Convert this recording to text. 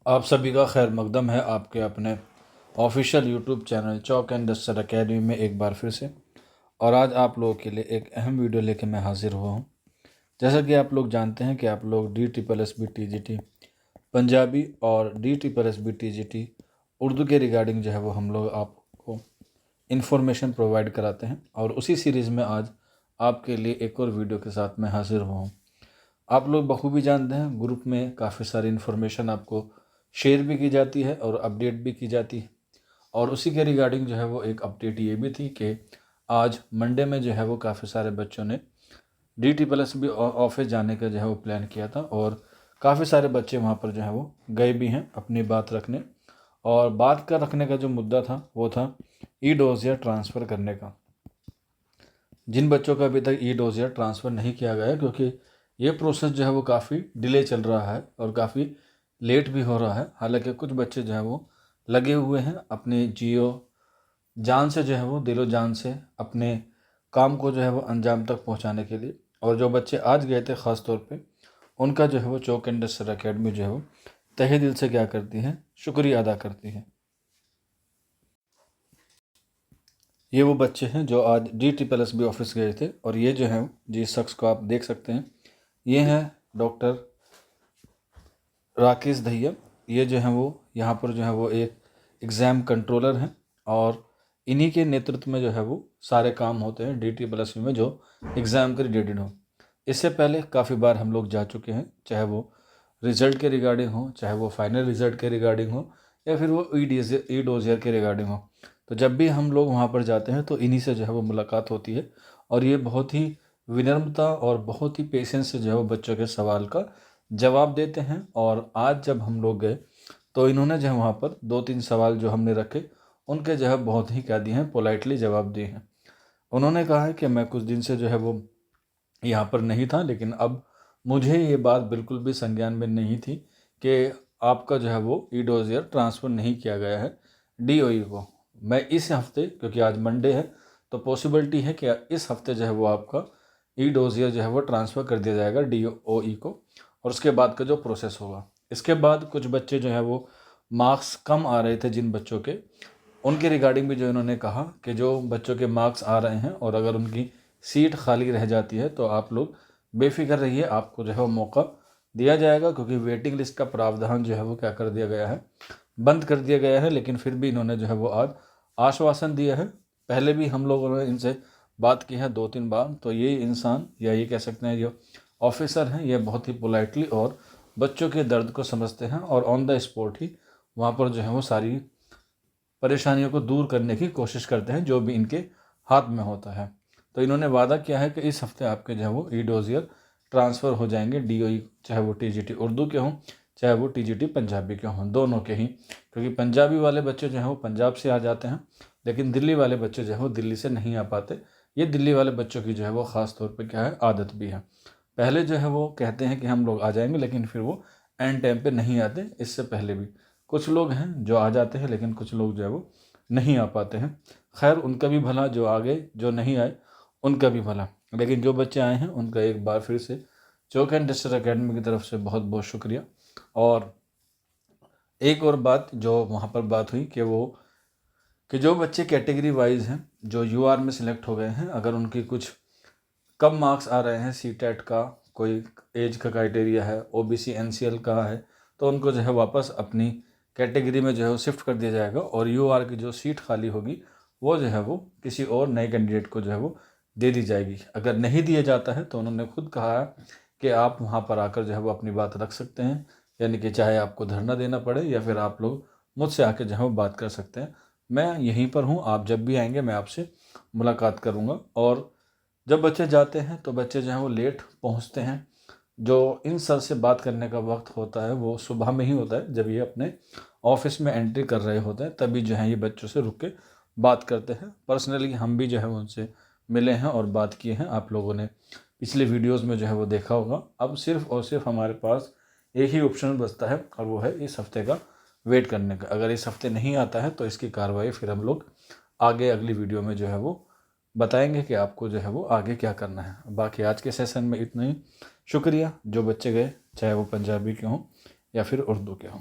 आप सभी का खैर मकदम है आपके अपने ऑफिशियल यूट्यूब चैनल चौक एंड दस्तर अकेडमी में एक बार फिर से। और आज आप लोगों के लिए एक अहम वीडियो लेके मैं हाजिर हुआ हूँ। जैसा कि आप लोग जानते हैं कि आप लोग DSSB-TGT पंजाबी और DSSB-TGT उर्दू के रिगार्डिंग जो है वो हम लोग आपको इन्फॉर्मेशन प्रोवाइड कराते हैं, और उसी सीरीज़ में आज आपके लिए एक और वीडियो के साथ मैं हाजिर हुआ हूँ। आप लोग बखूबी जानते हैं ग्रुप में काफ़ी सारी इन्फॉर्मेशन आपको शेयर भी की जाती है और अपडेट भी की जाती है। और उसी के रिगार्डिंग जो है वो एक अपडेट ये भी थी कि आज मंडे में जो है वो काफ़ी सारे बच्चों ने DSSB ऑफिस जाने का जो है वो प्लान किया था, और काफ़ी सारे बच्चे वहाँ पर जो है वो गए भी हैं अपनी बात रखने। और बात का रखने का जो मुद्दा था वो था ई-डोज़ियर ट्रांसफ़र करने का। जिन बच्चों का अभी तक ई-डोज़ियर ट्रांसफ़र नहीं किया गया है, क्योंकि ये प्रोसेस जो है वो काफ़ी डिले चल रहा है और काफ़ी लेट भी हो रहा है। हालांकि कुछ बच्चे जो है वो लगे हुए हैं अपने जियो जान से, जो है वो दिलो जान से अपने काम को जो है वो अंजाम तक पहुंचाने के लिए। और जो बच्चे आज गए थे ख़ास तौर पे, उनका जो है वो चौक एंड दस्तर अकेडमी जो है वो तहे दिल से क्या करती है, शुक्रिया अदा करती है। ये वो बच्चे हैं जो आज DSSB ऑफिस गए थे, और ये जो है जिस शख्स को आप देख सकते हैं, ये हैं डॉक्टर राकेश दहिया। ये जो हैं वो यहाँ पर जो है वो एक एग्ज़ाम कंट्रोलर हैं, और इन्हीं के नेतृत्व में जो है वो सारे काम होते हैं DSSB में जो एग्ज़ाम के रिलेटेड हो। इससे पहले काफ़ी बार हम लोग जा चुके हैं, चाहे वो रिज़ल्ट के रिगार्डिंग हो, चाहे वो फाइनल रिज़ल्ट के रिगार्डिंग हो, या फिर वो ई-डोज़ियर के रिगार्डिंग हो। तो जब भी हम लोग वहाँ पर जाते हैं तो इन्हीं से जो है वो मुलाकात होती है, और ये बहुत ही विनम्रता और बहुत ही पेशेंस से जो है वो बच्चों के सवाल का जवाब देते हैं। और आज जब हम लोग गए तो इन्होंने जो है वहाँ पर 2-3 सवाल जो हमने रखे, उनके जो है बहुत ही क्या दिए हैं, पोलाइटली जवाब दिए हैं। उन्होंने कहा है कि मैं कुछ दिन से जो है वो यहाँ पर नहीं था, लेकिन अब मुझे ये बात बिल्कुल भी संज्ञान में नहीं थी कि आपका जो है वो ई-डोज़ियर ट्रांसफ़र नहीं किया गया है DOE को। मैं इस हफ्ते, क्योंकि आज मंडे है, तो पॉसिबिलिटी है कि इस हफ्ते जो है वो आपका ई-डोज़ियर जो है वो ट्रांसफ़र कर दिया जाएगा DOE को, और उसके बाद का जो प्रोसेस होगा। इसके बाद कुछ बच्चे जो है वो मार्क्स कम आ रहे थे जिन बच्चों के, उनके रिगार्डिंग भी जो इन्होंने कहा कि जो बच्चों के मार्क्स आ रहे हैं और अगर उनकी सीट खाली रह जाती है तो आप लोग बेफिक्र रहिए, आपको जो है वो मौका दिया जाएगा, क्योंकि वेटिंग लिस्ट का प्रावधान जो है वो क्या कर दिया गया है, बंद कर दिया गया है। लेकिन फिर भी इन्होंने जो है वो आज आश्वासन दिया है। पहले भी हम लोगों ने इनसे बात की है 2-3 बार, तो ये इंसान, या ये कह सकते हैं जो ऑफिसर हैं, ये बहुत ही पोलाइटली और बच्चों के दर्द को समझते हैं, और ऑन द स्पॉट ही वहाँ पर जो है वो सारी परेशानियों को दूर करने की कोशिश करते हैं जो भी इनके हाथ में होता है। तो इन्होंने वादा किया है कि इस हफ्ते आपके जो है वो ई-डोज़ियर ट्रांसफ़र हो जाएंगे DOE, चाहे वो TGT उर्दू के हों, चाहे वो TGT पंजाबी के हों, दोनों के ही। क्योंकि पंजाबी वाले बच्चे जो हैं वो पंजाब से आ जाते हैं, लेकिन दिल्ली वाले बच्चे जो है वो दिल्ली से नहीं आ पाते। ये दिल्ली वाले बच्चों की जो है वो ख़ास तौर पर क्या है, आदत भी है। पहले जो है वो कहते हैं कि हम लोग आ जाएंगे, लेकिन फिर वो एंड टाइम पे नहीं आते। इससे पहले भी कुछ लोग हैं जो आ जाते हैं, लेकिन कुछ लोग जो है वो नहीं आ पाते हैं। खैर, उनका भी भला, जो आ गए, जो नहीं आए उनका भी भला। लेकिन जो बच्चे आए हैं उनका एक बार फिर से चौक एंड दस्तर अकेडमी की तरफ से बहुत बहुत शुक्रिया। और एक और बात जो वहाँ पर बात हुई कि जो बच्चे कैटेगरी वाइज हैं, जो UR में सिलेक्ट हो गए हैं, अगर उनकी कुछ कम मार्क्स आ रहे हैं, CTET का कोई एज का क्राइटेरिया है, OBC NCL का है, तो उनको जो है वापस अपनी कैटेगरी में जो है वो शिफ्ट कर दिया जाएगा, और UR की जो सीट खाली होगी वो जो है वो किसी और नए कैंडिडेट को जो है वो दे दी जाएगी। अगर नहीं दिया जाता है तो उन्होंने खुद कहा है कि आप वहाँ पर आकर जो है वो अपनी बात रख सकते हैं, यानी कि चाहे आपको धरना देना पड़े या फिर आप लोग मुझसे आके जो है वो बात कर सकते हैं। मैं यहीं पर हूँ, आप जब भी आएंगे मैं आपसे मुलाकात करूँगा। और जब बच्चे जाते हैं तो बच्चे जो हैं वो लेट पहुंचते हैं। जो इन सर से बात करने का वक्त होता है वो सुबह में ही होता है, जब ये अपने ऑफिस में एंट्री कर रहे होते हैं, तभी जो है ये बच्चों से रुक के बात करते हैं। पर्सनली हम भी जो है उनसे मिले हैं और बात किए हैं, आप लोगों ने पिछले वीडियोस में जो है वो देखा होगा। अब सिर्फ और सिर्फ हमारे पास एक ही ऑप्शन बचता है, और वो है इस हफ्ते का वेट करने का। अगर इस हफ्ते नहीं आता है तो इसकी कार्रवाई फिर हम लोग आगे अगली वीडियो में जो है वो बताएंगे कि आपको जो है वो आगे क्या करना है। बाकी आज के सेशन में इतना ही। शुक्रिया। जो बच्चे गए, चाहे वो पंजाबी के हों या फिर उर्दू के हों।